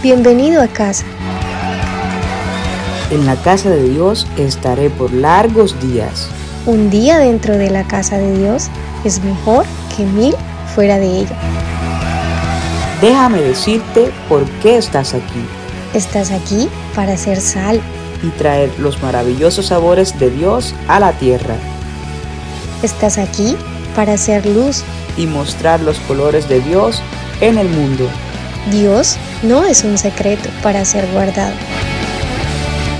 Bienvenido a casa. En la casa de Dios estaré por largos días. Un día dentro de la casa de Dios es mejor que 1000 fuera de ella. Déjame decirte por qué estás aquí Estás aquí para ser sal. y traer los maravillosos sabores de Dios a la tierra Estás aquí para ser luz. y mostrar los colores de Dios en el mundo. Dios no es un secreto para ser guardado.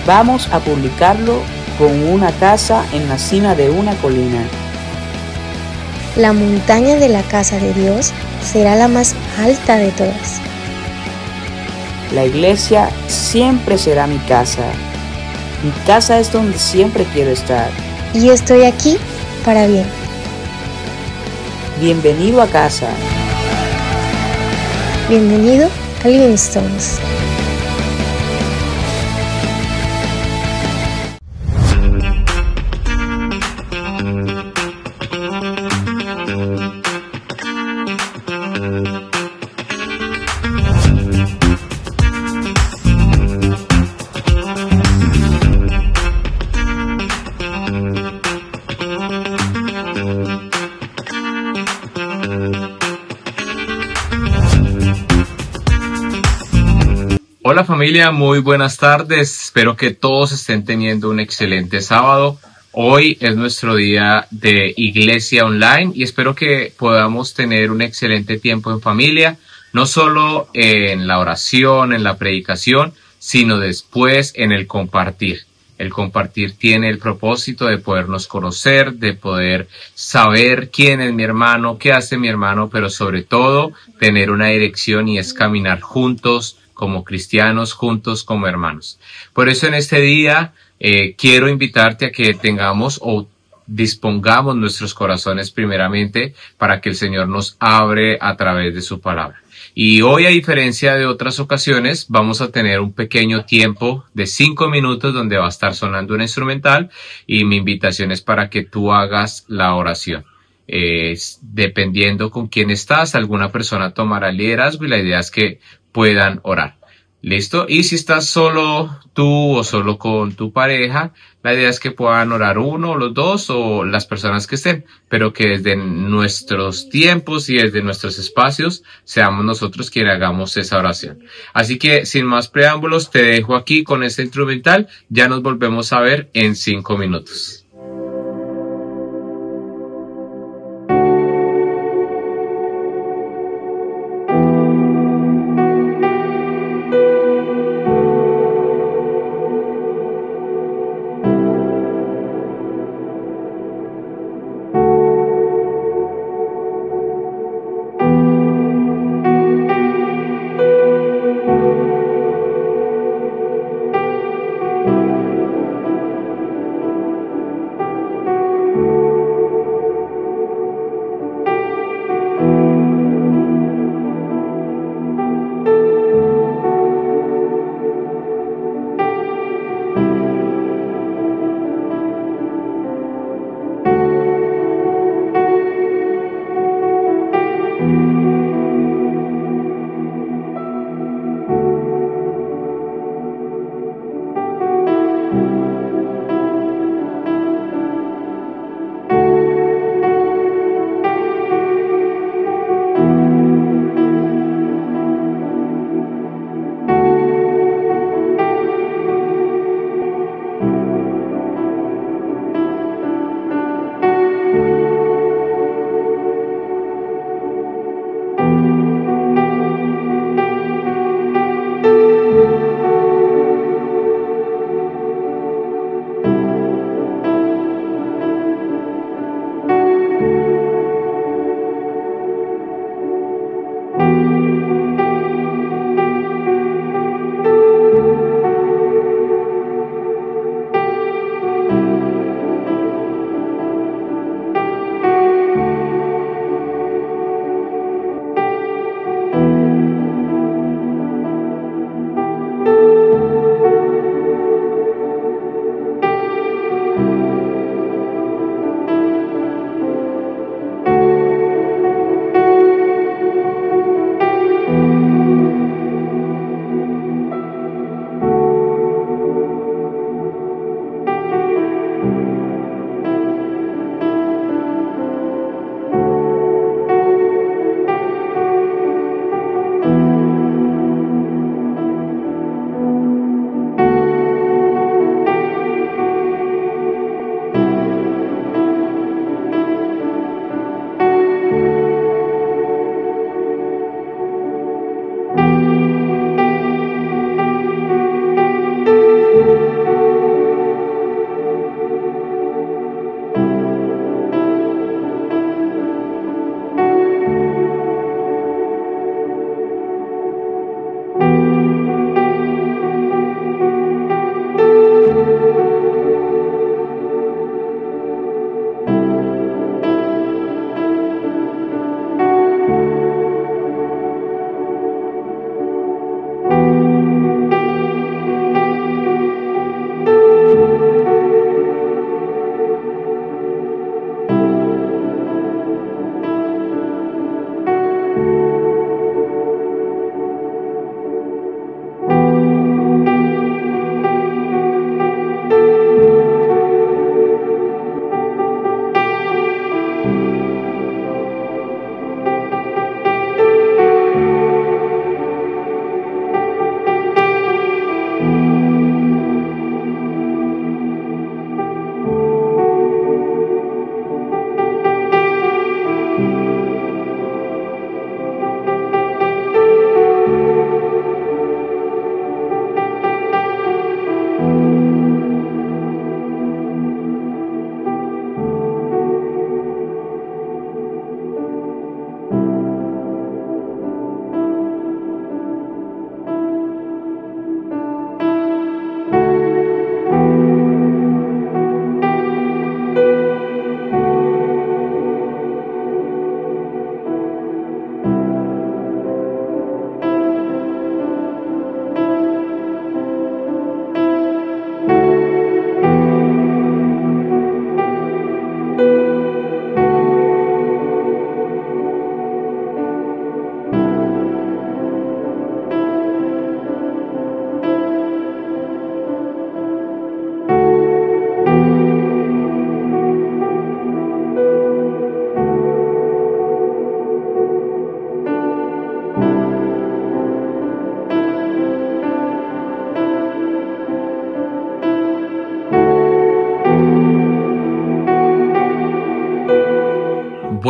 Vamos a publicarlo con una casa en la cima de una colina. La montaña de la casa de Dios será la más alta de todas. La iglesia siempre será mi casa. Mi casa es donde siempre quiero estar. Y estoy aquí para bien. Bienvenido a casa. Bienvenido a Living Stones. Hola familia, muy buenas tardes. Espero que todos estén teniendo un excelente sábado. Hoy es nuestro día de iglesia online y espero que podamos tener un excelente tiempo en familia, no solo en la oración, en la predicación, sino después en el compartir. El compartir tiene el propósito de podernos conocer, de poder saber quién es mi hermano, qué hace mi hermano, pero sobre todo tener una dirección y es caminar juntos como cristianos, juntos como hermanos. Por eso en este día quiero invitarte a que tengamos o dispongamos nuestros corazones primeramente para que el Señor nos abre a través de su palabra. Y hoy, a diferencia de otras ocasiones, vamos a tener un pequeño tiempo de 5 minutos donde va a estar sonando un instrumental y mi invitación es para que tú hagas la oración. Dependiendo con quién estás, alguna persona tomará el liderazgo y la idea es que puedan orar. ¿Listo? Y si estás solo tú o solo con tu pareja, la idea es que puedan orar uno o los dos o las personas que estén, pero que desde nuestros tiempos y desde nuestros espacios seamos nosotros quienes hagamos esa oración. Así que sin más preámbulos, te dejo aquí con este instrumental. Ya nos volvemos a ver en 5 minutos.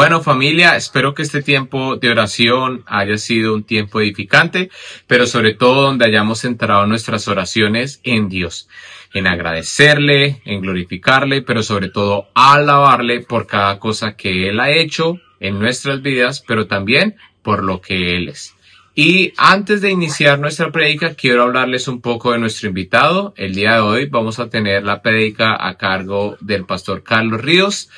bueno, familia, espero que este tiempo de oración haya sido un tiempo edificante, pero sobre todo donde hayamos centrado nuestras oraciones en Dios, en agradecerle, en glorificarle, pero sobre todo alabarle por cada cosa que Él ha hecho en nuestras vidas, pero también por lo que Él es. Y antes de iniciar nuestra prédica, quiero hablarles un poco de nuestro invitado. El día de hoy vamos a tener la prédica a cargo del pastor Carlos Ríos.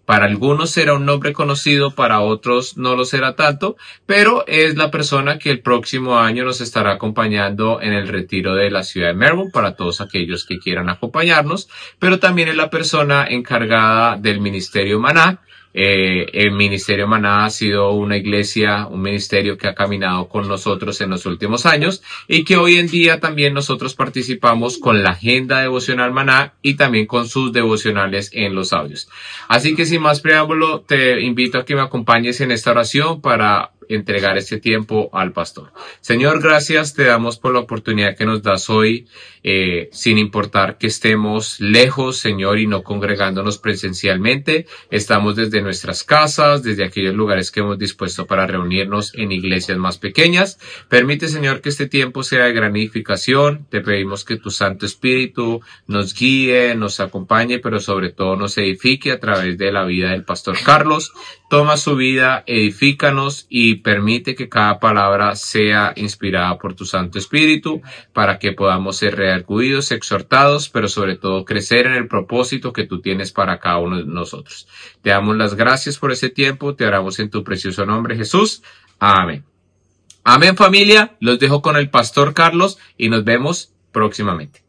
Para algunos será un nombre conocido, para otros no lo será tanto, pero es la persona que el próximo año nos estará acompañando en el retiro de la ciudad de Melbourne, para todos aquellos que quieran acompañarnos, pero también es la persona encargada del Ministerio Maná. El Ministerio Maná ha sido una iglesia, un ministerio que ha caminado con nosotros en los últimos años y que hoy en día también nosotros participamos con la agenda devocional Maná y también con sus devocionales en los audios. Así que sin más preámbulo, te invito a que me acompañes en esta oración para entregar este tiempo al pastor. Señor, gracias te damos por la oportunidad que nos das hoy, sin importar que estemos lejos, Señor, y no congregándonos presencialmente. Estamos desde nuestras casas, desde aquellos lugares que hemos dispuesto para reunirnos en iglesias más pequeñas. Permite, Señor, que este tiempo sea de gran edificación. Te pedimos que tu Santo Espíritu nos guíe, nos acompañe, pero sobre todo nos edifique a través de la vida del pastor Carlos. Toma su vida, edifícanos y permite que cada palabra sea inspirada por tu Santo Espíritu para que podamos ser redarguidos, exhortados, pero sobre todo crecer en el propósito que tú tienes para cada uno de nosotros. Te damos las gracias por ese tiempo, te oramos en tu precioso nombre, Jesús. Amén. Amén, familia. Los dejo con el pastor Carlos y nos vemos próximamente.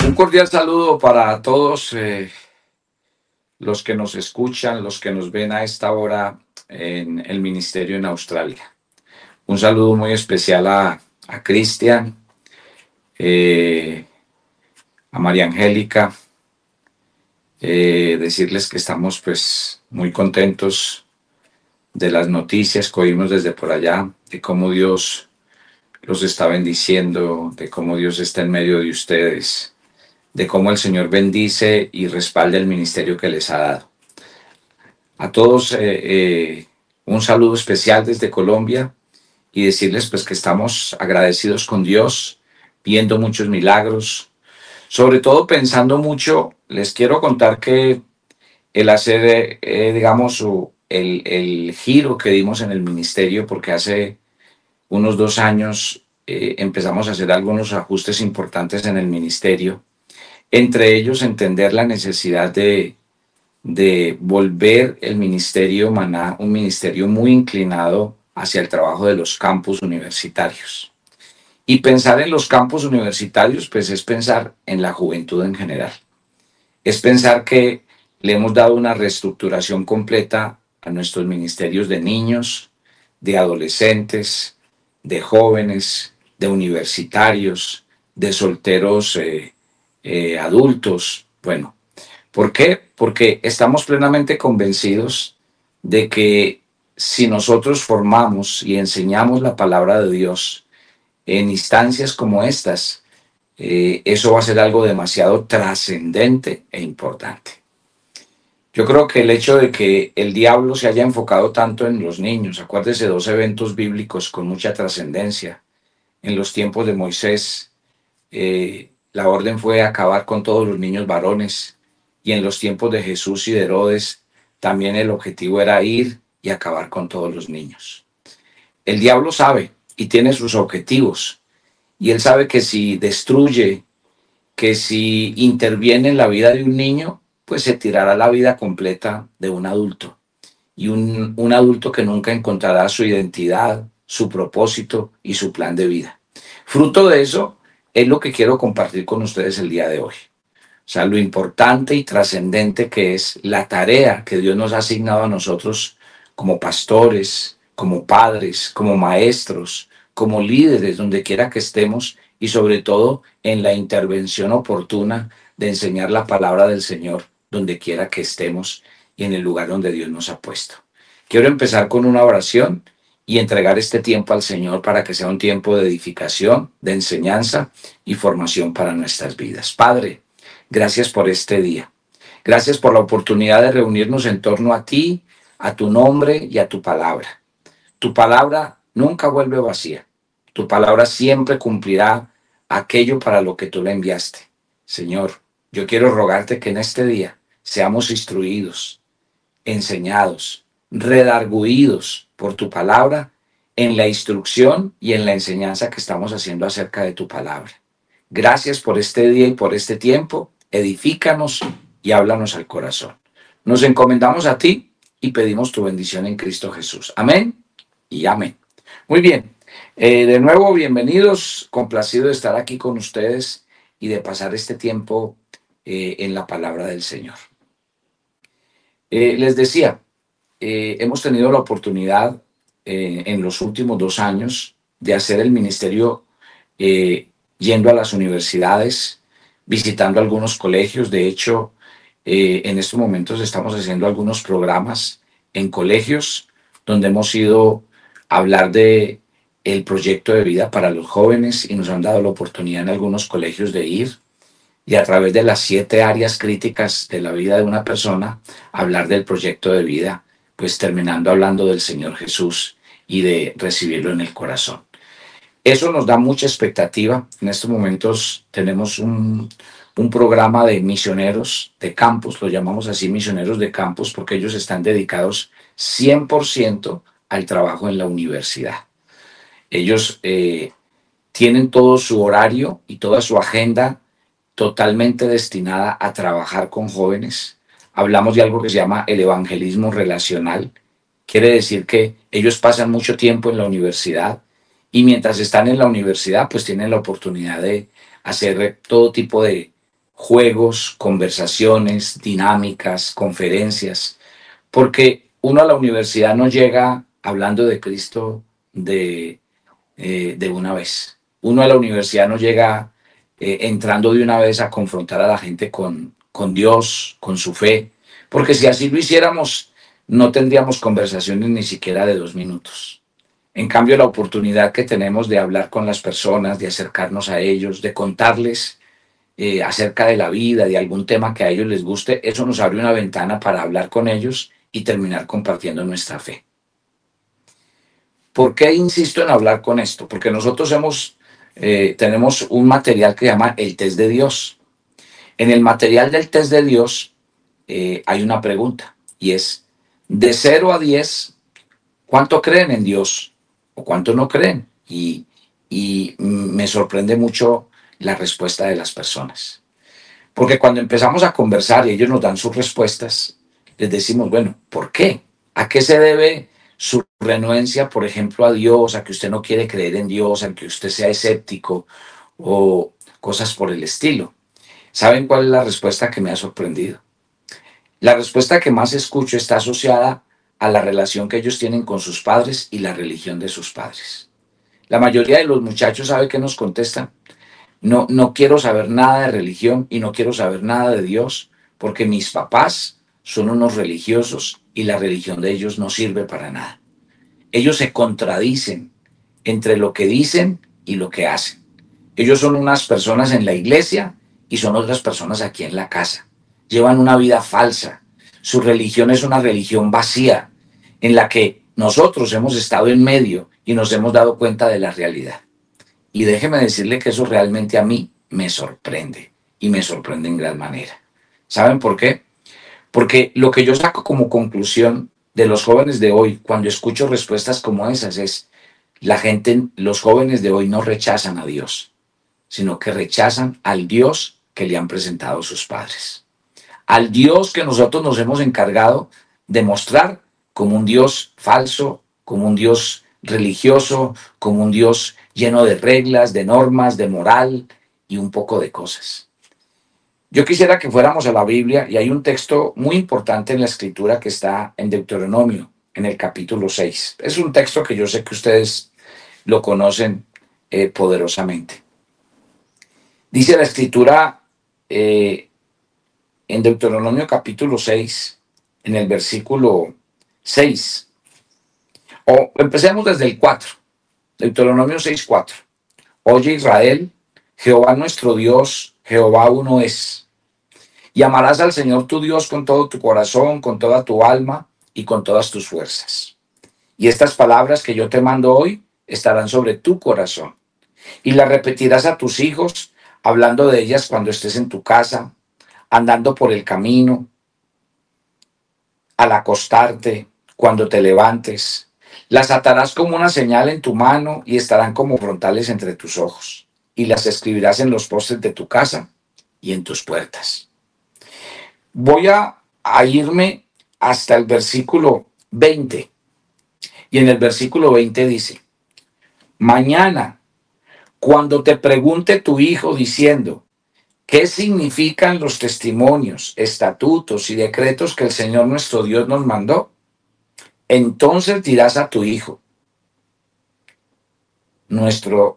Un cordial saludo para todos los que nos escuchan, los que nos ven a esta hora en el ministerio en Australia. Un saludo muy especial a Cristian, a María Angélica. Decirles que estamos pues muy contentos de las noticias que oímos desde por allá, de cómo Dios los está bendiciendo, de cómo Dios está en medio de ustedes, de cómo el Señor bendice y respalda el ministerio que les ha dado. A todos un saludo especial desde Colombia y decirles pues que estamos agradecidos con Dios, viendo muchos milagros, sobre todo pensando mucho. Les quiero contar que el hacer, digamos, el giro que dimos en el ministerio, porque hace unos 2 años empezamos a hacer algunos ajustes importantes en el ministerio. Entre ellos, entender la necesidad de volver el Ministerio Maná un ministerio muy inclinado hacia el trabajo de los campus universitarios. Y pensar en los campus universitarios, pues es pensar en la juventud en general. Es pensar que le hemos dado una reestructuración completa a nuestros ministerios de niños, de adolescentes, de jóvenes, de universitarios, de solteros adultos. Bueno, ¿por qué? Porque estamos plenamente convencidos de que si nosotros formamos y enseñamos la palabra de Dios en instancias como estas, eso va a ser algo demasiado trascendente e importante. Yo creo que el hecho de que el diablo se haya enfocado tanto en los niños, acuérdese, 2 eventos bíblicos con mucha trascendencia. En los tiempos de Moisés, la orden fue acabar con todos los niños varones, y en los tiempos de Jesús y de Herodes también el objetivo era ir y acabar con todos los niños. El diablo sabe y tiene sus objetivos, y él sabe que si destruye, que si interviene en la vida de un niño, pues se tirará la vida completa de un adulto. Y un adulto que nunca encontrará su identidad, su propósito y su plan de vida. Fruto de eso es lo que quiero compartir con ustedes el día de hoy. O sea, lo importante y trascendente que es la tarea que Dios nos ha asignado a nosotros como pastores, como padres, como maestros, como líderes, donde quiera que estemos, y sobre todo en la intervención oportuna de enseñar la palabra del Señor donde quiera que estemos y en el lugar donde Dios nos ha puesto. Quiero empezar con una oración y entregar este tiempo al Señor para que sea un tiempo de edificación, de enseñanza y formación para nuestras vidas. Padre, gracias por este día. Gracias por la oportunidad de reunirnos en torno a ti, a tu nombre y a tu palabra. Tu palabra nunca vuelve vacía. Tu palabra siempre cumplirá aquello para lo que tú la enviaste. Señor, yo quiero rogarte que en este día seamos instruidos, enseñados, redarguidos por tu palabra en la instrucción y en la enseñanza que estamos haciendo acerca de tu palabra. Gracias por este día y por este tiempo. Edifícanos y háblanos al corazón. Nos encomendamos a ti y pedimos tu bendición en Cristo Jesús. Amén y amén. Muy bien. De nuevo, bienvenidos. Complacido de estar aquí con ustedes y de pasar este tiempo en la palabra del Señor. Les decía, hemos tenido la oportunidad en los últimos 2 años de hacer el ministerio yendo a las universidades, visitando algunos colegios. De hecho, en estos momentos estamos haciendo algunos programas en colegios donde hemos ido a hablar de el proyecto de vida para los jóvenes y nos han dado la oportunidad en algunos colegios de ir y a través de las 7 áreas críticas de la vida de una persona hablar del proyecto de vida, pues terminando hablando del Señor Jesús y de recibirlo en el corazón. Eso nos da mucha expectativa. En estos momentos tenemos un programa de misioneros de campus, lo llamamos así, misioneros de campus, porque ellos están dedicados 100% al trabajo en la universidad. Ellos tienen todo su horario y toda su agenda totalmente destinada a trabajar con jóvenes. Hablamos de algo que se llama el evangelismo relacional. Quiere decir que ellos pasan mucho tiempo en la universidad y mientras están en la universidad pues tienen la oportunidad de hacer todo tipo de juegos, conversaciones, dinámicas, conferencias, porque uno a la universidad no llega hablando de Cristo de una vez. Uno a la universidad no llega entrando de una vez a confrontar a la gente con Dios, con su fe, porque si así lo hiciéramos, no tendríamos conversaciones ni siquiera de 2 minutos. En cambio, la oportunidad que tenemos de hablar con las personas, de acercarnos a ellos, de contarles acerca de la vida, de algún tema que a ellos les guste, eso nos abre una ventana para hablar con ellos y terminar compartiendo nuestra fe. ¿Por qué insisto en hablar con esto? Porque nosotros tenemos un material que se llama el test de Dios. En el material del test de Dios hay una pregunta y es, de 0 a 10, ¿cuánto creen en Dios o cuánto no creen? Y me sorprende mucho la respuesta de las personas. Porque cuando empezamos a conversar y ellos nos dan sus respuestas, les decimos, bueno, ¿por qué? ¿A qué se debe su renuencia, por ejemplo, a Dios, a que usted no quiere creer en Dios, a que usted sea escéptico o cosas por el estilo? ¿Saben cuál es la respuesta que me ha sorprendido? La respuesta que más escucho está asociada a la relación que ellos tienen con sus padres y la religión de sus padres. La mayoría de los muchachos sabe que nos contestan, no quiero saber nada de religión y no quiero saber nada de Dios porque mis papás son unos religiosos y la religión de ellos no sirve para nada. Ellos se contradicen entre lo que dicen y lo que hacen. Ellos son unas personas en la iglesia y son otras personas aquí en la casa. Llevan una vida falsa. Su religión es una religión vacía en la que nosotros hemos estado en medio y nos hemos dado cuenta de la realidad. Y déjeme decirle que eso realmente a mí me sorprende y me sorprende en gran manera. ¿Saben por qué? Porque lo que yo saco como conclusión de los jóvenes de hoy, cuando escucho respuestas como esas, es la gente, los jóvenes de hoy no rechazan a Dios, sino que rechazan al Dios que le han presentado sus padres. Al Dios que nosotros nos hemos encargado de mostrar como un Dios falso, como un Dios religioso, como un Dios lleno de reglas, de normas, de moral y un poco de cosas. Yo quisiera que fuéramos a la Biblia y hay un texto muy importante en la Escritura que está en Deuteronomio, en el capítulo 6. Es un texto que yo sé que ustedes lo conocen poderosamente. Dice la Escritura en Deuteronomio capítulo 6, en el versículo 6. O empecemos desde el 4. Deuteronomio 6, 4. Oye Israel, Jehová nuestro Dios, Jehová uno es. Y amarás al Señor tu Dios con todo tu corazón, con toda tu alma y con todas tus fuerzas. Y estas palabras que yo te mando hoy estarán sobre tu corazón. Y las repetirás a tus hijos, hablando de ellas cuando estés en tu casa, andando por el camino, al acostarte, cuando te levantes. Las atarás como una señal en tu mano y estarán como frontales entre tus ojos. Y las escribirás en los postes de tu casa y en tus puertas. Voy a irme hasta el versículo 20. Y en el versículo 20 dice, mañana, cuando te pregunte tu hijo diciendo, ¿qué significan los testimonios, estatutos y decretos que el Señor nuestro Dios nos mandó? Entonces dirás a tu hijo, nosotros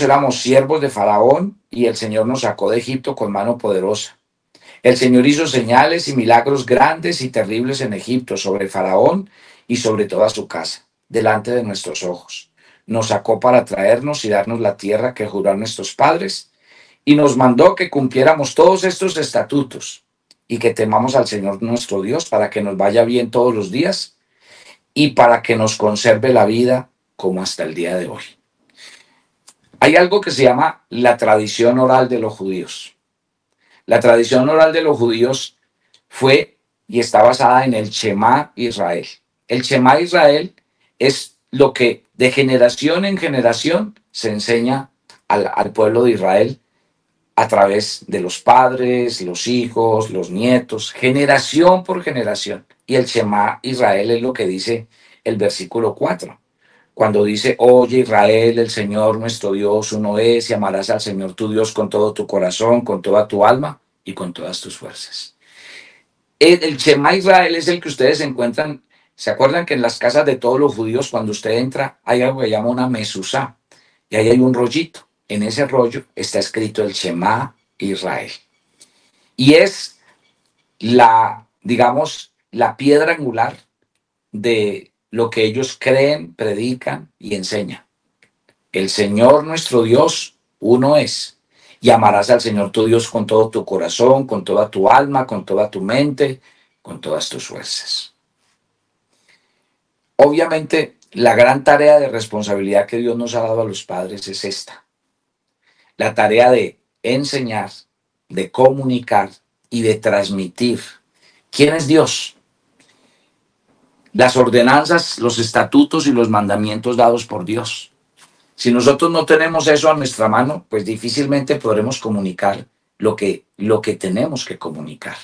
éramos siervos de Faraón y el Señor nos sacó de Egipto con mano poderosa. El Señor hizo señales y milagros grandes y terribles en Egipto sobre Faraón y sobre toda su casa, delante de nuestros ojos. Nos sacó para traernos y darnos la tierra que juró a nuestros padres y nos mandó que cumpliéramos todos estos estatutos y que temamos al Señor nuestro Dios para que nos vaya bien todos los días y para que nos conserve la vida como hasta el día de hoy. Hay algo que se llama la tradición oral de los judíos. La tradición oral de los judíos fue y está basada en el Shema Israel. El Shema Israel es lo que de generación en generación se enseña al pueblo de Israel a través de los padres, los hijos, los nietos, generación por generación. Y el Shema Israel es lo que dice el versículo 4. Cuando dice, oye Israel, el Señor nuestro Dios uno es, y amarás al Señor tu Dios con todo tu corazón, con toda tu alma y con todas tus fuerzas. El Shema Israel es el que ustedes encuentran, ¿se acuerdan que en las casas de todos los judíos cuando usted entra hay algo que se llama una mezuzá? Y ahí hay un rollito. En ese rollo está escrito el Shema Israel. Y es digamos, la piedra angular de lo que ellos creen, predican y enseñan. El Señor nuestro Dios uno es. Y amarás al Señor tu Dios con todo tu corazón, con toda tu alma, con toda tu mente, con todas tus fuerzas. Obviamente, la gran tarea de responsabilidad que Dios nos ha dado a los padres es esta. La tarea de enseñar, de comunicar y de transmitir. ¿Quién es Dios? Las ordenanzas, los estatutos y los mandamientos dados por Dios. Si nosotros no tenemos eso a nuestra mano, pues difícilmente podremos comunicar lo que tenemos que comunicar.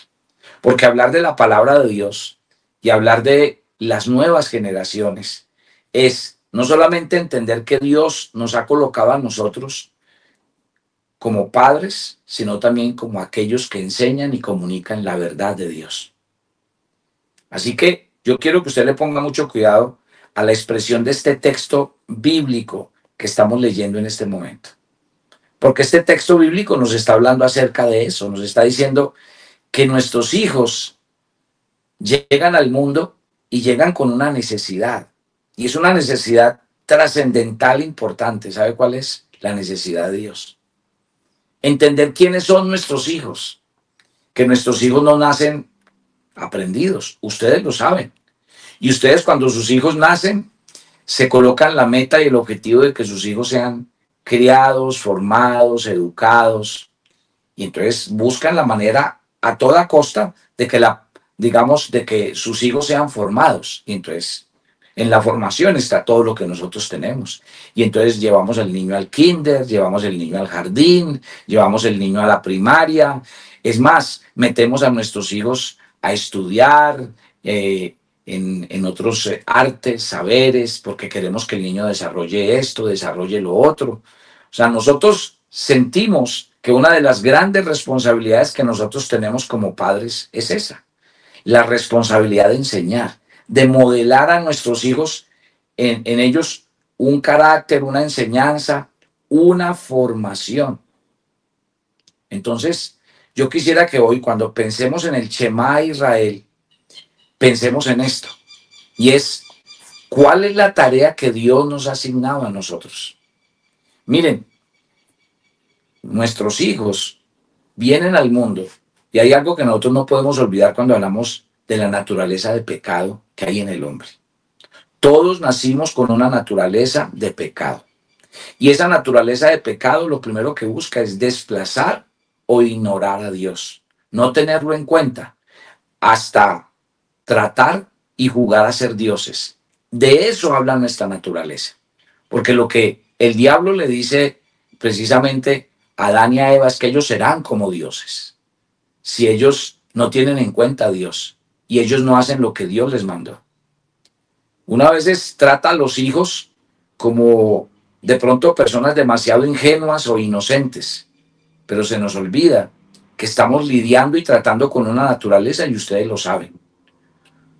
Porque hablar de la palabra de Dios y hablar de las nuevas generaciones es no solamente entender que Dios nos ha colocado a nosotros como padres, sino también como aquellos que enseñan y comunican la verdad de Dios. Así que yo quiero que usted le ponga mucho cuidado a la expresión de este texto bíblico que estamos leyendo en este momento. Porque este texto bíblico nos está hablando acerca de eso, nos está diciendo que nuestros hijos llegan al mundo y llegan con una necesidad. Y es una necesidad trascendental importante. ¿Sabe cuál es? La necesidad de Dios. Entender quiénes son nuestros hijos. Que nuestros hijos no nacen aprendidos. Ustedes lo saben. Y ustedes cuando sus hijos nacen, se colocan la meta y el objetivo de que sus hijos sean criados, formados, educados. Y entonces buscan la manera a toda costa de que digamos, de que sus hijos sean formados. Y entonces, en la formación está todo lo que nosotros tenemos. Y entonces llevamos al niño al kinder, llevamos el niño al jardín, llevamos el niño a la primaria. Es más, metemos a nuestros hijos a estudiar en otros artes, saberes, porque queremos que el niño desarrolle esto, desarrolle lo otro. O sea, nosotros sentimos que una de las grandes responsabilidades que nosotros tenemos como padres es esa, la responsabilidad de enseñar, de modelar a nuestros hijos en ellos un carácter, una enseñanza, una formación. Entonces, yo quisiera que hoy, cuando pensemos en el Shema Israel, pensemos en esto, y es, ¿cuál es la tarea que Dios nos ha asignado a nosotros? Miren, nuestros hijos vienen al mundo, y hay algo que nosotros no podemos olvidar cuando hablamos de la naturaleza de pecado que hay en el hombre. Todos nacimos con una naturaleza de pecado. Y esa naturaleza de pecado lo primero que busca es desplazar o ignorar a Dios. No tenerlo en cuenta hasta tratar y jugar a ser dioses. De eso habla nuestra naturaleza. Porque lo que el diablo le dice precisamente a Adán y a Eva es que ellos serán como dioses. Si ellos no tienen en cuenta a Dios y ellos no hacen lo que Dios les mandó. Una vez trata a los hijos como de pronto personas demasiado ingenuas o inocentes, pero se nos olvida que estamos lidiando y tratando con una naturaleza y ustedes lo saben.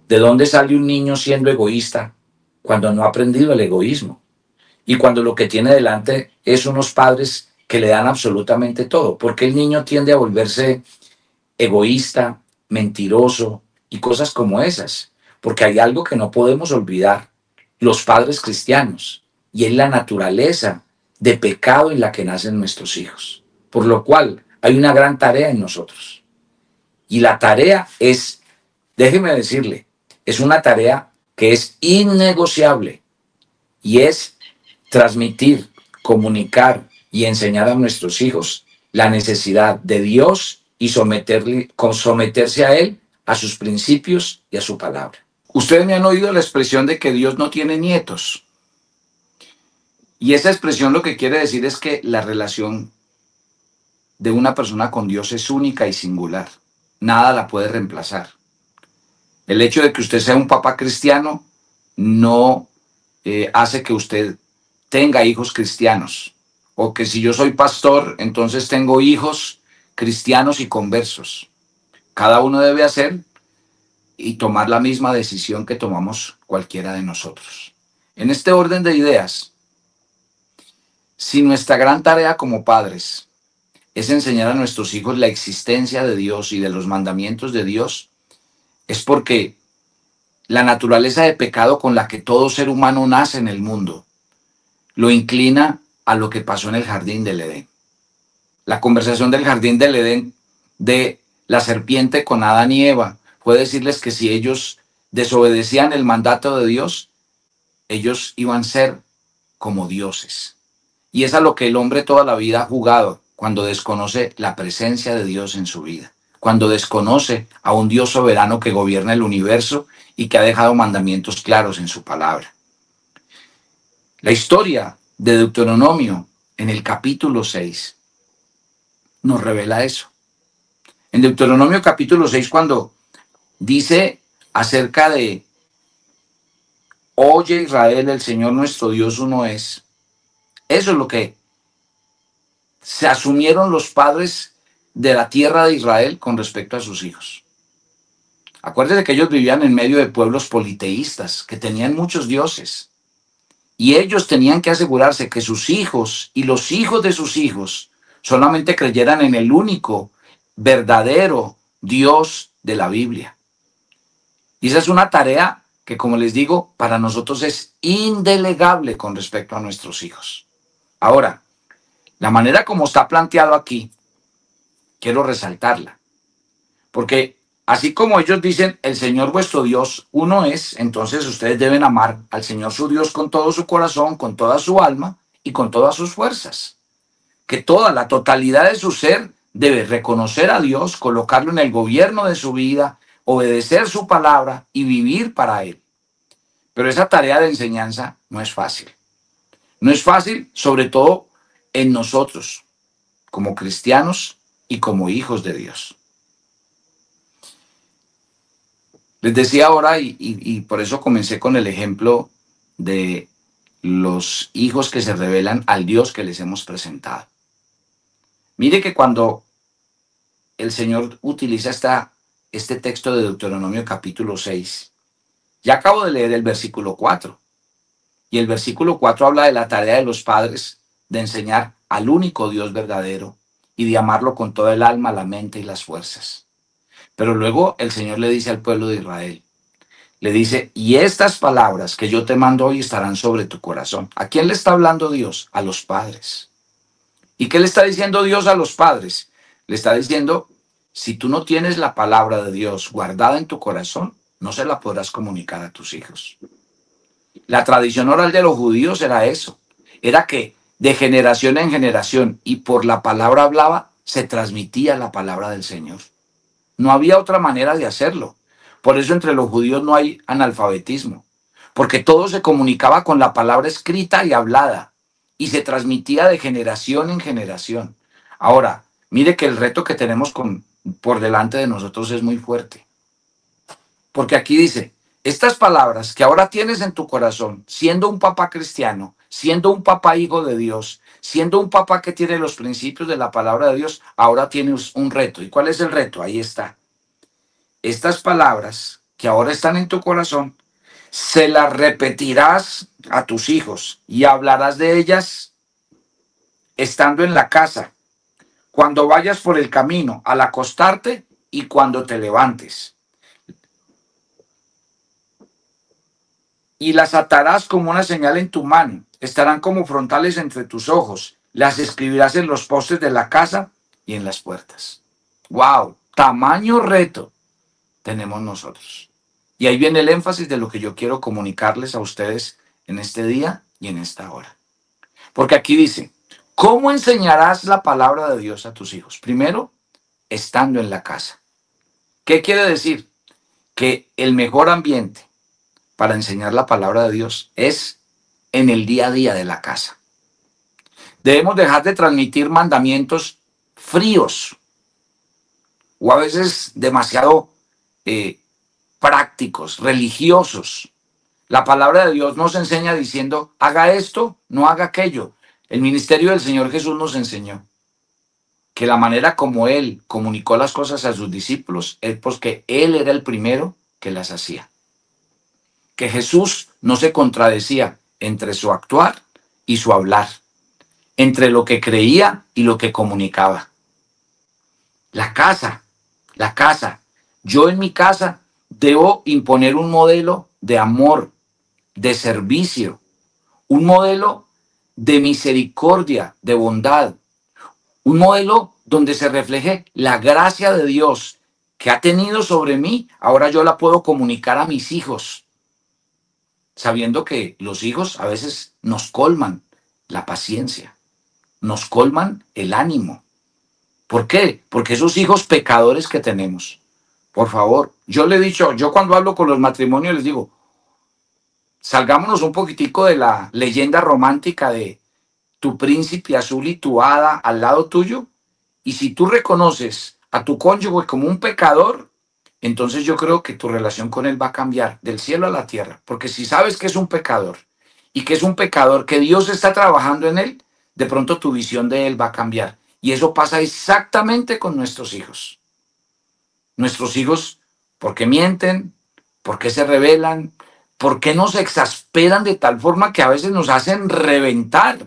¿De dónde sale un niño siendo egoísta cuando no ha aprendido el egoísmo? Y cuando lo que tiene delante es unos padres que le dan absolutamente todo. ¿Por qué el niño tiende a volverse egoísta, mentiroso y cosas como esas? Porque hay algo que no podemos olvidar, los padres cristianos, y es la naturaleza de pecado en la que nacen nuestros hijos. Por lo cual hay una gran tarea en nosotros. Y la tarea es, déjeme decirle, es una tarea que es innegociable y es transmitir, comunicar y enseñar a nuestros hijos la necesidad de Dios y someterse a Él, a sus principios y a su palabra. Ustedes me han oído la expresión de que Dios no tiene nietos. Y esa expresión lo que quiere decir es que la relación de una persona con Dios es única y singular. Nada la puede reemplazar. El hecho de que usted sea un papá cristiano no hace que usted tenga hijos cristianos. O que si yo soy pastor, entonces tengo hijos cristianos y conversos. Cada uno debe hacer y tomar la misma decisión que tomamos cualquiera de nosotros. En este orden de ideas, si nuestra gran tarea como padres es enseñar a nuestros hijos la existencia de Dios y de los mandamientos de Dios, es porque la naturaleza de pecado con la que todo ser humano nace en el mundo lo inclina a lo que pasó en el jardín del Edén. La conversación del jardín del Edén de la serpiente con Adán y Eva fue decirles que si ellos desobedecían el mandato de Dios, ellos iban a ser como dioses. Y es a lo que el hombre toda la vida ha jugado cuando desconoce la presencia de Dios en su vida, cuando desconoce a un Dios soberano que gobierna el universo y que ha dejado mandamientos claros en su palabra. La historia de Deuteronomio en el capítulo 6 nos revela eso. En Deuteronomio capítulo 6, cuando dice acerca de oye Israel, el Señor nuestro Dios uno es. Eso es lo que se asumieron los padres de la tierra de Israel con respecto a sus hijos. Acuérdense que ellos vivían en medio de pueblos politeístas, que tenían muchos dioses. Y ellos tenían que asegurarse que sus hijos y los hijos de sus hijos solamente creyeran en el único, verdadero Dios de la Biblia. Y esa es una tarea que, como les digo, para nosotros es indelegable con respecto a nuestros hijos. Ahora, la manera como está planteado aquí, quiero resaltarla. Porque así como ellos dicen, el Señor vuestro Dios uno es, entonces ustedes deben amar al Señor su Dios con todo su corazón, con toda su alma y con todas sus fuerzas. Que toda la totalidad de su ser debe reconocer a Dios, colocarlo en el gobierno de su vida, obedecer su palabra y vivir para Él. Pero esa tarea de enseñanza no es fácil. No es fácil, sobre todo en nosotros, como cristianos y como hijos de Dios. Les decía ahora, y por eso comencé con el ejemplo de los hijos que se revelan al Dios que les hemos presentado. Mire que cuando el Señor utiliza este texto de Deuteronomio capítulo 6, ya acabo de leer el versículo 4, y el versículo 4 habla de la tarea de los padres de enseñar al único Dios verdadero y de amarlo con toda el alma, la mente y las fuerzas. Pero luego el Señor le dice al pueblo de Israel, le dice, y estas palabras que yo te mando hoy estarán sobre tu corazón. ¿A quién le está hablando Dios? A los padres. ¿Y qué le está diciendo Dios a los padres? Le está diciendo, si tú no tienes la palabra de Dios guardada en tu corazón, no se la podrás comunicar a tus hijos. La tradición oral de los judíos era eso. Era que de generación en generación y por la palabra hablaba, se transmitía la palabra del Señor. No había otra manera de hacerlo. Por eso entre los judíos no hay analfabetismo, porque todo se comunicaba con la palabra escrita y hablada, y se transmitía de generación en generación. Ahora, mire que el reto que tenemos por delante de nosotros es muy fuerte. Porque aquí dice, estas palabras que ahora tienes en tu corazón, siendo un papá cristiano, siendo un papá hijo de Dios, siendo un papá que tiene los principios de la palabra de Dios, ahora tienes un reto. ¿Y cuál es el reto? Ahí está. Estas palabras que ahora están en tu corazón, se las repetirás a tus hijos y hablarás de ellas estando en la casa, cuando vayas por el camino, al acostarte y cuando te levantes. Y las atarás como una señal en tu mano, estarán como frontales entre tus ojos, las escribirás en los postes de la casa y en las puertas. ¡Wow! Tamaño reto tenemos nosotros. Y ahí viene el énfasis de lo que yo quiero comunicarles a ustedes en este día y en esta hora. Porque aquí dice, ¿cómo enseñarás la palabra de Dios a tus hijos? Primero, estando en la casa. ¿Qué quiere decir? Que el mejor ambiente para enseñar la palabra de Dios es en el día a día de la casa. Debemos dejar de transmitir mandamientos fríos o a veces demasiado prácticos, religiosos. La palabra de Dios nos enseña diciendo, haga esto, no haga aquello. El ministerio del Señor Jesús nos enseñó que la manera como Él comunicó las cosas a sus discípulos es porque Él era el primero que las hacía. Que Jesús no se contradecía entre su actuar y su hablar, entre lo que creía y lo que comunicaba. La casa. Yo en mi casa debo imponer un modelo de amor, de servicio, un modelo de misericordia, de bondad, un modelo donde se refleje la gracia de Dios que ha tenido sobre mí. Ahora yo la puedo comunicar a mis hijos, sabiendo que los hijos a veces nos colman la paciencia, nos colman el ánimo. ¿Por qué? Porque esos hijos pecadores que tenemos, por favor, yo le he dicho, yo cuando hablo con los matrimonios les digo, salgámonos un poquitico de la leyenda romántica de tu príncipe azul y tu hada al lado tuyo, y si tú reconoces a tu cónyuge como un pecador, entonces yo creo que tu relación con él va a cambiar del cielo a la tierra, porque si sabes que es un pecador y que es un pecador, que Dios está trabajando en él, de pronto tu visión de él va a cambiar. Y eso pasa exactamente con nuestros hijos. Nuestros hijos, ¿por qué mienten? ¿Por qué se rebelan? ¿Por qué nos exasperan de tal forma que a veces nos hacen reventar?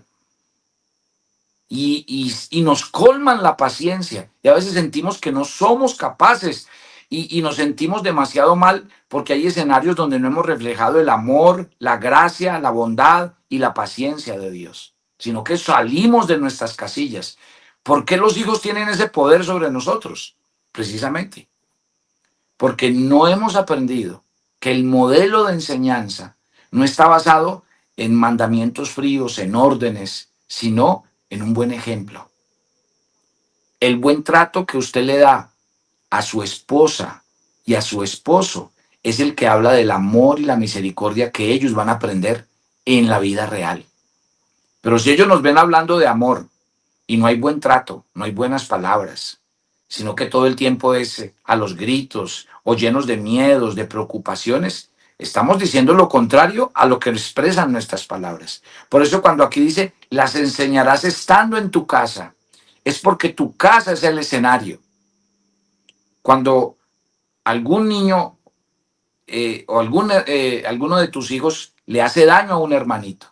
Y nos colman la paciencia. Y a veces sentimos que no somos capaces y nos sentimos demasiado mal porque hay escenarios donde no hemos reflejado el amor, la gracia, la bondad y la paciencia de Dios, sino que salimos de nuestras casillas. ¿Por qué los hijos tienen ese poder sobre nosotros? Precisamente porque no hemos aprendido que el modelo de enseñanza no está basado en mandamientos fríos, en órdenes, sino en un buen ejemplo. El buen trato que usted le da a su esposa y a su esposo es el que habla del amor y la misericordia que ellos van a aprender en la vida real. Pero si ellos nos ven hablando de amor y no hay buen trato, no hay buenas palabras, sino que todo el tiempo es a los gritos o llenos de miedos, de preocupaciones, estamos diciendo lo contrario a lo que expresan nuestras palabras. Por eso cuando aquí dice, las enseñarás estando en tu casa, es porque tu casa es el escenario. Cuando algún niño o alguno de tus hijos le hace daño a un hermanito,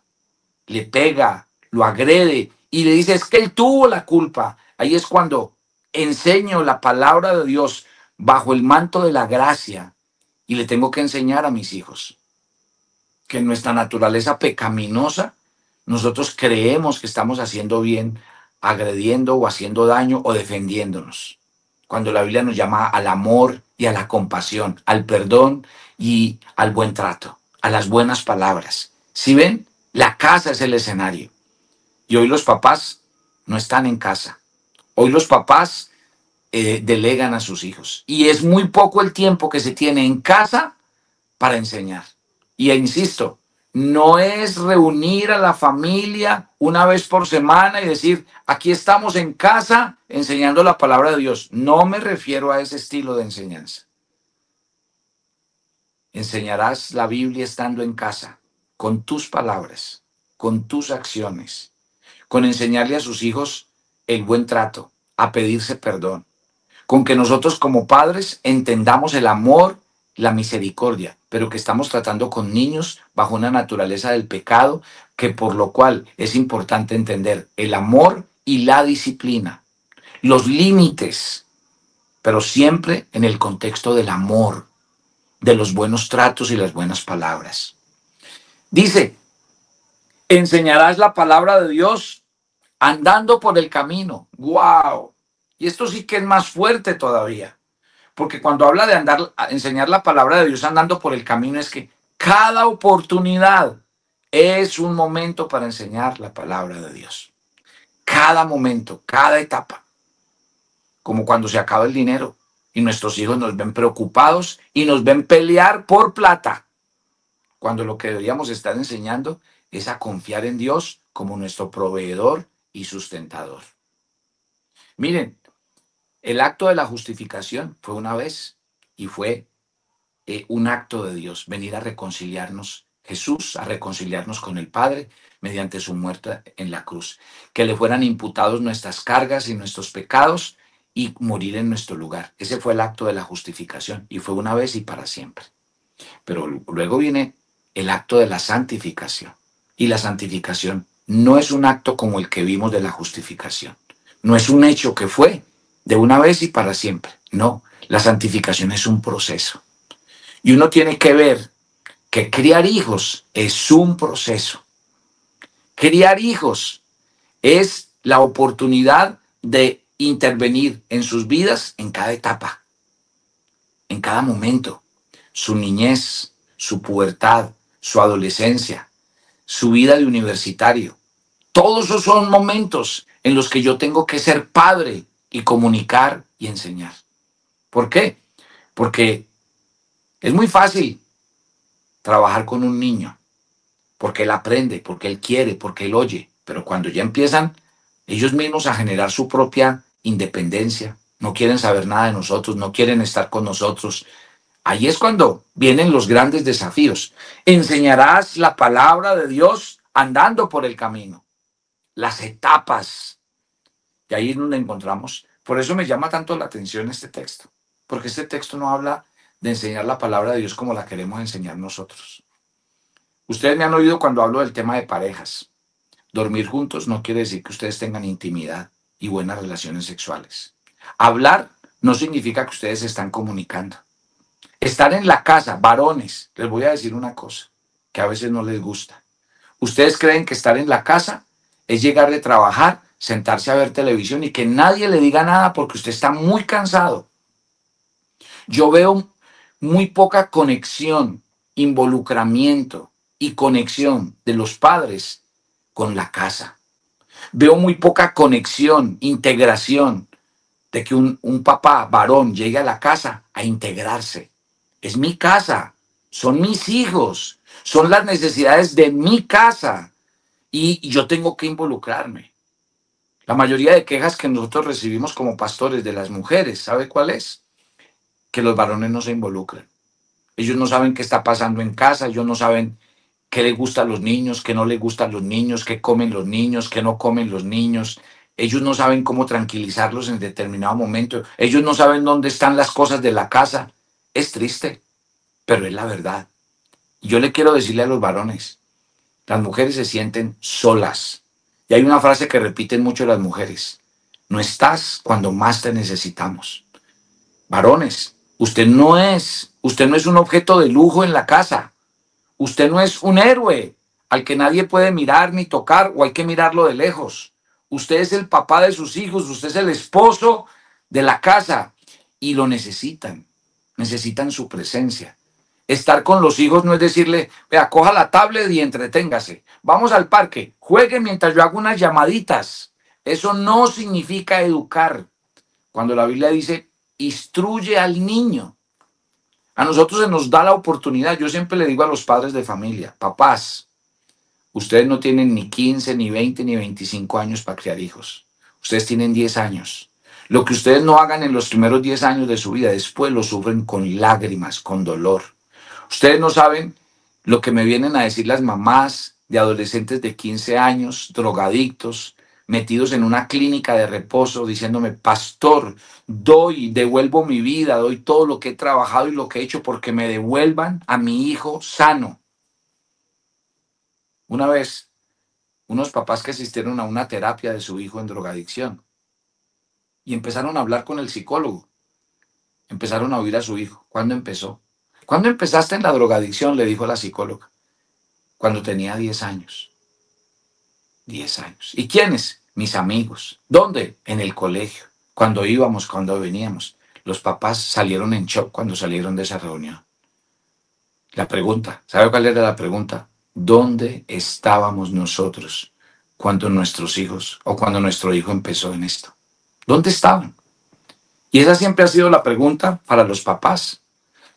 le pega, lo agrede y le dice, es que él tuvo la culpa. Ahí es cuando enseño la palabra de Dios bajo el manto de la gracia y le tengo que enseñar a mis hijos que en nuestra naturaleza pecaminosa nosotros creemos que estamos haciendo bien, agrediendo o haciendo daño o defendiéndonos. Cuando la Biblia nos llama al amor y a la compasión, al perdón y al buen trato, a las buenas palabras. ¿Sí ven? La casa es el escenario. Y hoy los papás no están en casa. Hoy los papás delegan a sus hijos. Y es muy poco el tiempo que se tiene en casa para enseñar. Y insisto, no es reunir a la familia una vez por semana y decir, aquí estamos en casa enseñando la palabra de Dios. No me refiero a ese estilo de enseñanza. Enseñarás la Biblia estando en casa, con tus palabras, con tus acciones, con enseñarle a sus hijos el buen trato, a pedirse perdón, con que nosotros como padres entendamos el amor, la misericordia, pero que estamos tratando con niños bajo una naturaleza del pecado, que por lo cual es importante entender el amor y la disciplina, los límites, pero siempre en el contexto del amor, de los buenos tratos y las buenas palabras. Dice, enseñarás la palabra de Dios andando por el camino. ¡Wow! Y esto sí que es más fuerte todavía. Porque cuando habla de enseñar la palabra de Dios andando por el camino, es que cada oportunidad es un momento para enseñar la palabra de Dios. Cada momento, cada etapa. Como cuando se acaba el dinero y nuestros hijos nos ven preocupados y nos ven pelear por plata. Cuando lo que deberíamos estar enseñando es a confiar en Dios como nuestro proveedor y sustentador. Miren, el acto de la justificación fue una vez y fue un acto de Dios, venir a reconciliarnos, Jesús a reconciliarnos con el Padre mediante su muerte en la cruz, que le fueran imputados nuestras cargas y nuestros pecados y morir en nuestro lugar. Ese fue el acto de la justificación y fue una vez y para siempre. Pero luego viene el acto de la santificación. Y la santificación no es un acto como el que vimos de la justificación. No es un hecho que fue de una vez y para siempre. No, la santificación es un proceso. Y uno tiene que ver que criar hijos es un proceso. Criar hijos es la oportunidad de intervenir en sus vidas en cada etapa, en cada momento. Su niñez, su pubertad, su adolescencia, su vida de universitario. Todos esos son momentos en los que yo tengo que ser padre y comunicar y enseñar. ¿Por qué? Porque es muy fácil trabajar con un niño, porque él aprende, porque él quiere, porque él oye, pero cuando ya empiezan ellos mismos a generar su propia independencia, no quieren saber nada de nosotros, no quieren estar con nosotros, ahí es cuando vienen los grandes desafíos. Enseñarás la palabra de Dios andando por el camino, las etapas, y ahí es donde encontramos. Por eso me llama tanto la atención este texto, porque este texto no habla de enseñar la palabra de Dios como la queremos enseñar nosotros. Ustedes me han oído cuando hablo del tema de parejas. Dormir juntos no quiere decir que ustedes tengan intimidad y buenas relaciones sexuales. Hablar no significa que ustedes se están comunicando. Estar en la casa, varones, les voy a decir una cosa que a veces no les gusta. Ustedes creen que estar en la casa es llegar de trabajar, sentarse a ver televisión y que nadie le diga nada porque usted está muy cansado. Yo veo muy poca conexión, involucramiento y conexión de los padres con la casa. Veo muy poca conexión, integración de que un papá varón llegue a la casa a integrarse. Es mi casa, son mis hijos, son las necesidades de mi casa y yo tengo que involucrarme. La mayoría de quejas que nosotros recibimos como pastores de las mujeres, ¿sabe cuál es? Que los varones no se involucran. Ellos no saben qué está pasando en casa, ellos no saben qué le gusta a los niños, qué no le gusta a los niños, qué comen los niños, qué no comen los niños. Ellos no saben cómo tranquilizarlos en determinado momento. Ellos no saben dónde están las cosas de la casa. Es triste, pero es la verdad. Y yo le quiero decirle a los varones, las mujeres se sienten solas. Y hay una frase que repiten mucho las mujeres. No estás cuando más te necesitamos. Varones, usted no es un objeto de lujo en la casa. Usted no es un héroe al que nadie puede mirar ni tocar o hay que mirarlo de lejos. Usted es el papá de sus hijos, usted es el esposo de la casa y lo necesitan. Necesitan su presencia. Estar con los hijos no es decirle, vea, coja la tablet y entreténgase. Vamos al parque, juegue mientras yo hago unas llamaditas. Eso no significa educar. Cuando la Biblia dice, instruye al niño. A nosotros se nos da la oportunidad. Yo siempre le digo a los padres de familia, papás, ustedes no tienen ni 15, ni 20, ni 25 años para criar hijos. Ustedes tienen 10 años. Lo que ustedes no hagan en los primeros 10 años de su vida, después lo sufren con lágrimas, con dolor. Ustedes no saben lo que me vienen a decir las mamás de adolescentes de 15 años, drogadictos, metidos en una clínica de reposo, diciéndome, pastor, devuelvo mi vida, doy todo lo que he trabajado y lo que he hecho porque me devuelvan a mi hijo sano. Una vez, unos papás que asistieron a una terapia de su hijo en drogadicción y empezaron a hablar con el psicólogo, empezaron a oír a su hijo. ¿Cuándo empezó? ¿Cuándo empezaste en la drogadicción?, le dijo la psicóloga. Cuando tenía 10 años. 10 años. ¿Y quiénes? Mis amigos. ¿Dónde? En el colegio. Cuando íbamos, cuando veníamos. Los papás salieron en shock cuando salieron de esa reunión. La pregunta, ¿sabe cuál era la pregunta? ¿Dónde estábamos nosotros cuando nuestros hijos o cuando nuestro hijo empezó en esto? ¿Dónde estaban? Y esa siempre ha sido la pregunta para los papás.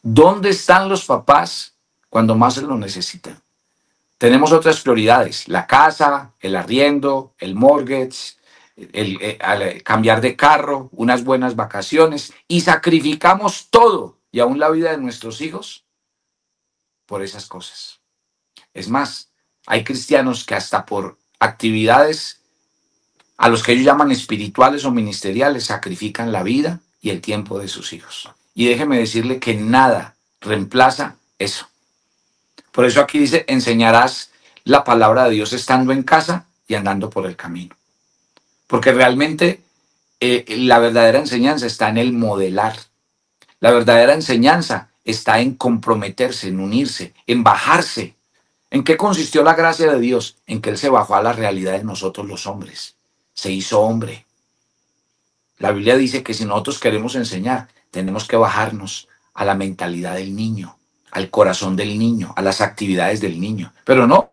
¿Dónde están los papás cuando más se lo necesitan? Tenemos otras prioridades, la casa, el arriendo, el mortgage, el cambiar de carro, unas buenas vacaciones y sacrificamos todo y aún la vida de nuestros hijos por esas cosas. Es más, hay cristianos que hasta por actividades a los que ellos llaman espirituales o ministeriales sacrifican la vida y el tiempo de sus hijos. Y déjeme decirle que nada reemplaza eso. Por eso aquí dice, enseñarás la palabra de Dios estando en casa y andando por el camino. Porque realmente la verdadera enseñanza está en el modelar. La verdadera enseñanza está en comprometerse, en unirse, en bajarse. ¿En qué consistió la gracia de Dios? En que Él se bajó a la realidad de nosotros los hombres. Se hizo hombre. La Biblia dice que si nosotros queremos enseñar, tenemos que bajarnos a la mentalidad del niño, al corazón del niño, a las actividades del niño. Pero no,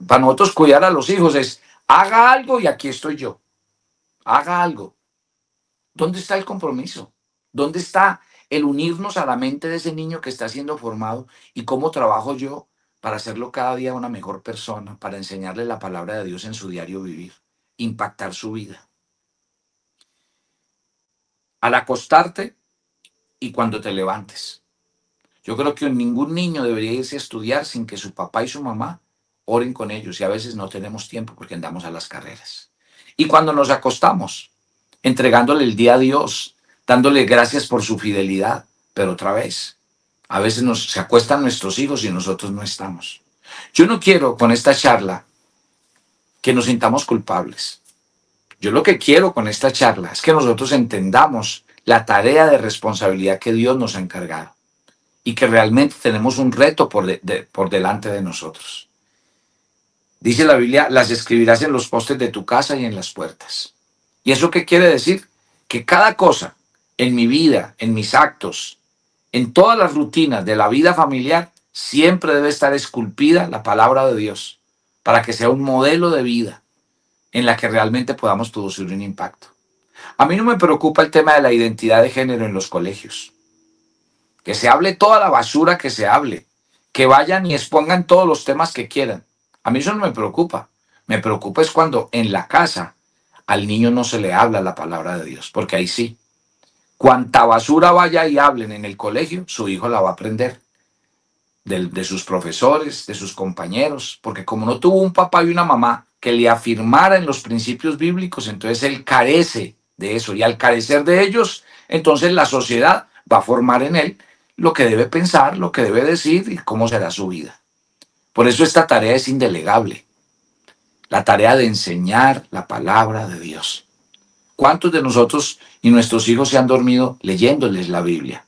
para nosotros cuidar a los hijos es, haga algo y aquí estoy yo. Haga algo. ¿Dónde está el compromiso? ¿Dónde está el unirnos a la mente de ese niño que está siendo formado? ¿Y cómo trabajo yo para hacerlo cada día una mejor persona, para enseñarle la palabra de Dios en su diario vivir, impactar su vida? Al acostarte y cuando te levantes. Yo creo que ningún niño debería irse a estudiar sin que su papá y su mamá oren con ellos, y a veces no tenemos tiempo porque andamos a las carreras. Y cuando nos acostamos, entregándole el día a Dios, dándole gracias por su fidelidad, pero otra vez, a veces se acuestan nuestros hijos y nosotros no estamos. Yo no quiero con esta charla que nos sintamos culpables. Yo lo que quiero con esta charla es que nosotros entendamos la tarea de responsabilidad que Dios nos ha encargado y que realmente tenemos un reto por delante de nosotros. Dice la Biblia, las escribirás en los postes de tu casa y en las puertas. ¿Y eso qué quiere decir? Que cada cosa en mi vida, en mis actos, en todas las rutinas de la vida familiar, siempre debe estar esculpida la palabra de Dios para que sea un modelo de vida en la que realmente podamos producir un impacto. A mí no me preocupa el tema de la identidad de género en los colegios. Que se hable toda la basura que se hable. Que vayan y expongan todos los temas que quieran. A mí eso no me preocupa. Me preocupa es cuando en la casa al niño no se le habla la palabra de Dios. Porque ahí sí. Cuanta basura vaya y hablen en el colegio, su hijo la va a aprender. De sus profesores, de sus compañeros. Porque como no tuvo un papá y una mamá que le afirmara en los principios bíblicos, entonces él carece de eso. Y al carecer de ellos, entonces la sociedad va a formar en él lo que debe pensar, lo que debe decir y cómo será su vida. Por eso esta tarea es indelegable. La tarea de enseñar la palabra de Dios. ¿Cuántos de nosotros y nuestros hijos se han dormido leyéndoles la Biblia?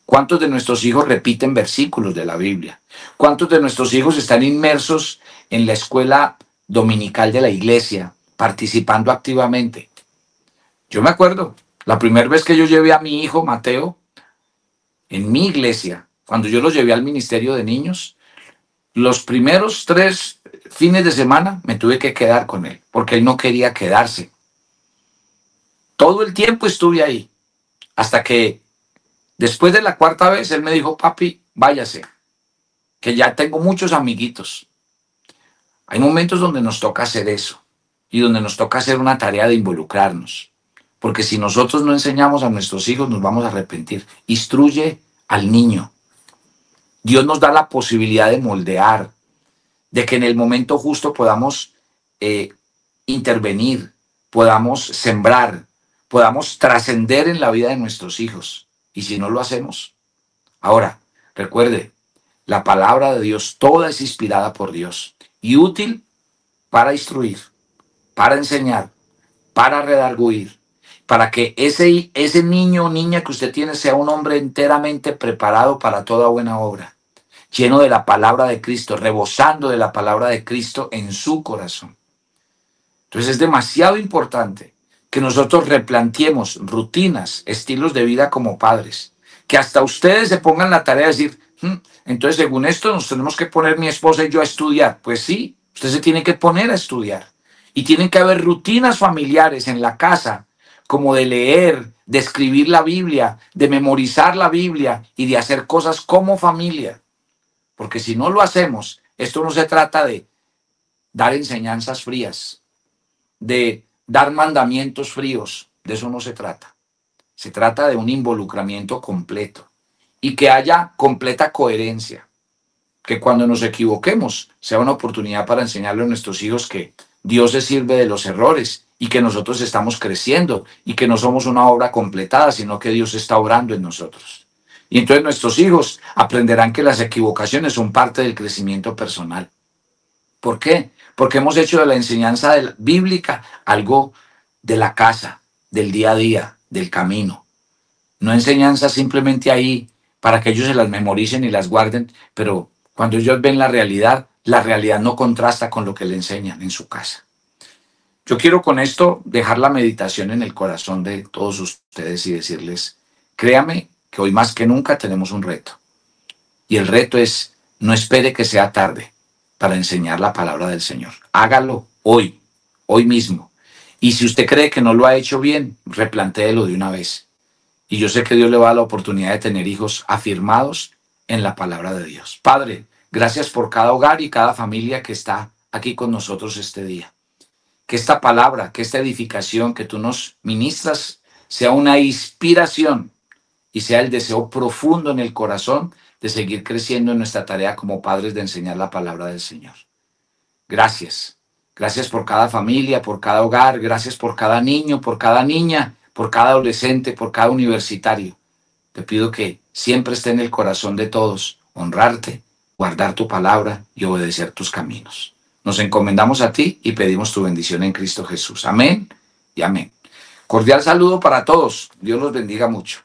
¿Cuántos de nuestros hijos repiten versículos de la Biblia? ¿Cuántos de nuestros hijos están inmersos en la escuela dominical de la iglesia, participando activamente? Yo me acuerdo, la primera vez que yo llevé a mi hijo Mateo en mi iglesia, cuando yo lo llevé al ministerio de niños, los primeros 3 fines de semana me tuve que quedar con él, porque él no quería quedarse. Todo el tiempo estuve ahí, hasta que después de la 4ª vez él me dijo, papi, váyase, que ya tengo muchos amiguitos. Hay momentos donde nos toca hacer eso, y donde nos toca hacer una tarea de involucrarnos. Porque si nosotros no enseñamos a nuestros hijos, nos vamos a arrepentir. Instruye al niño. Dios nos da la posibilidad de moldear, de que en el momento justo podamos intervenir, podamos sembrar, podamos trascender en la vida de nuestros hijos. Y si no lo hacemos. Ahora, recuerde, la palabra de Dios toda es inspirada por Dios y útil para instruir, para enseñar, para redarguir, para que ese niño o niña que usted tiene sea un hombre enteramente preparado para toda buena obra, lleno de la palabra de Cristo, rebosando de la palabra de Cristo en su corazón. Entonces es demasiado importante que nosotros replanteemos rutinas, estilos de vida como padres, que hasta ustedes se pongan la tarea de decir, entonces según esto nos tenemos que poner mi esposa y yo a estudiar. Pues sí, usted se tiene que poner a estudiar. Y tienen que haber rutinas familiares en la casa, como de leer, de escribir la Biblia, de memorizar la Biblia y de hacer cosas como familia. Porque si no lo hacemos, esto no se trata de dar enseñanzas frías, de dar mandamientos fríos, de eso no se trata. Se trata de un involucramiento completo y que haya completa coherencia. Que cuando nos equivoquemos sea una oportunidad para enseñarle a nuestros hijos que Dios se sirve de los errores y que nosotros estamos creciendo y que no somos una obra completada, sino que Dios está obrando en nosotros. Y entonces nuestros hijos aprenderán que las equivocaciones son parte del crecimiento personal. ¿Por qué? Porque hemos hecho de la enseñanza bíblica algo de la casa, del día a día, del camino. No enseñanza simplemente ahí para que ellos se las memoricen y las guarden, pero cuando ellos ven la realidad no contrasta con lo que le enseñan en su casa. Yo quiero con esto dejar la meditación en el corazón de todos ustedes y decirles, créame que hoy más que nunca tenemos un reto. Y el reto es, no espere que sea tarde para enseñar la palabra del Señor. Hágalo hoy mismo. Y si usted cree que no lo ha hecho bien, replantéelo de una vez. Y yo sé que Dios le va a dar la oportunidad de tener hijos afirmados en la palabra de Dios. Padre, gracias por cada hogar y cada familia que está aquí con nosotros este día. Que esta palabra, que esta edificación que tú nos ministras sea una inspiración y sea el deseo profundo en el corazón de seguir creciendo en nuestra tarea como padres de enseñar la palabra del Señor. Gracias. Gracias por cada familia, por cada hogar. Gracias por cada niño, por cada niña, por cada adolescente, por cada universitario. Te pido que siempre esté en el corazón de todos honrarte, guardar tu palabra y obedecer tus caminos. Nos encomendamos a ti y pedimos tu bendición en Cristo Jesús. Amén y amén. Cordial saludo para todos. Dios los bendiga mucho.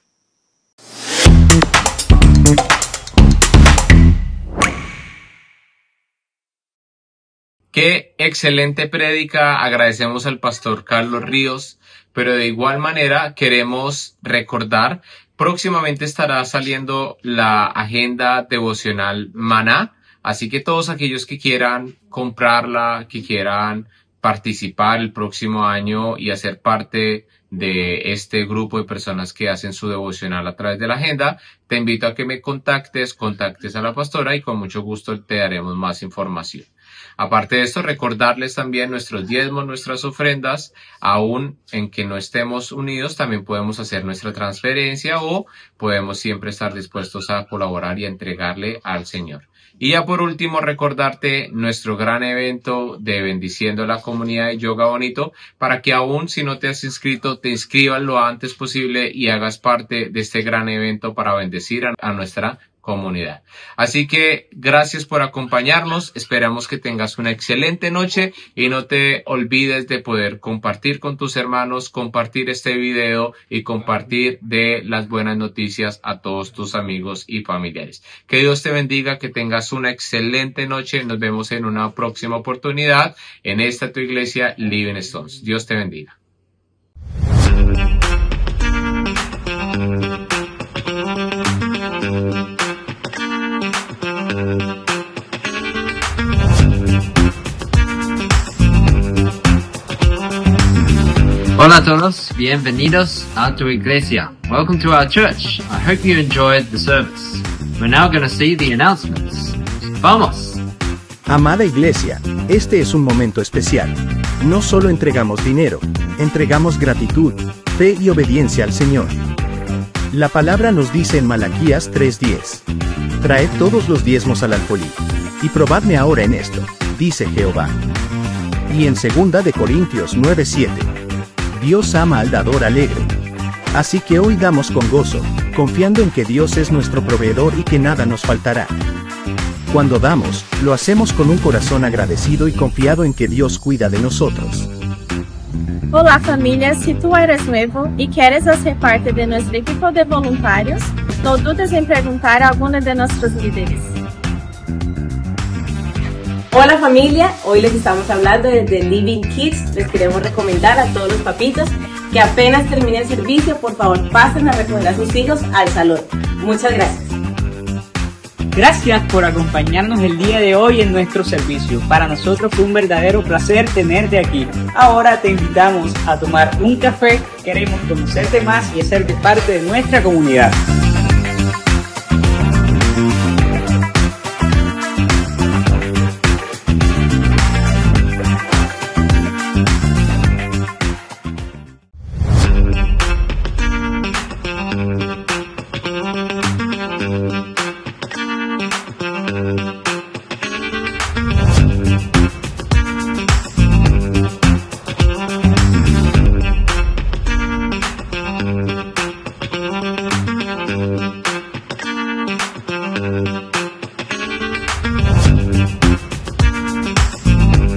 Qué excelente prédica, agradecemos al pastor Carlos Ríos, pero de igual manera queremos recordar, próximamente estará saliendo la agenda devocional Maná, así que todos aquellos que quieran comprarla, que quieran participar el próximo año y hacer parte de este grupo de personas que hacen su devocional a través de la agenda, te invito a que me contactes a la pastora y con mucho gusto te daremos más información. Aparte de esto, recordarles también nuestros diezmos, nuestras ofrendas, aún en que no estemos unidos, también podemos hacer nuestra transferencia o podemos siempre estar dispuestos a colaborar y a entregarle al Señor. Y ya por último, recordarte nuestro gran evento de Bendiciendo la Comunidad de Yoga Bonito, para que aún si no te has inscrito, te inscribas lo antes posible y hagas parte de este gran evento para bendecir a nuestra comunidad. Así que gracias por acompañarnos, esperamos que tengas una excelente noche y no te olvides de poder compartir con tus hermanos, compartir este video y compartir de las buenas noticias a todos tus amigos y familiares. Que Dios te bendiga, que tengas una excelente noche, nos vemos en una próxima oportunidad en esta tu iglesia Living Stones. Dios te bendiga. Hola a todos, bienvenidos a tu iglesia. Welcome to our church. I hope you enjoyed the service. We're now going to see the announcements. ¡Vamos! Amada iglesia, este es un momento especial. No solo entregamos dinero, entregamos gratitud, fe y obediencia al Señor. La palabra nos dice en Malaquías 3:10: Traed todos los diezmos al alfolí, y probadme ahora en esto, dice Jehová. Y en 2 de Corintios 9:7: Dios ama al dador alegre. Así que hoy damos con gozo, confiando en que Dios es nuestro proveedor y que nada nos faltará. Cuando damos, lo hacemos con un corazón agradecido y confiado en que Dios cuida de nosotros. Olá família, si tú eres nuevo y quieres hacer parte de nuestro equipo de voluntarios, no dudes en preguntar a alguno de nuestros líderes. Hola familia, hoy les estamos hablando desde Living Kids. Les queremos recomendar a todos los papitos que apenas termine el servicio, por favor pasen a recoger a sus hijos al salón. Muchas gracias. Gracias por acompañarnos el día de hoy en nuestro servicio. Para nosotros fue un verdadero placer tenerte aquí. Ahora te invitamos a tomar un café. Queremos conocerte más y hacerte parte de nuestra comunidad.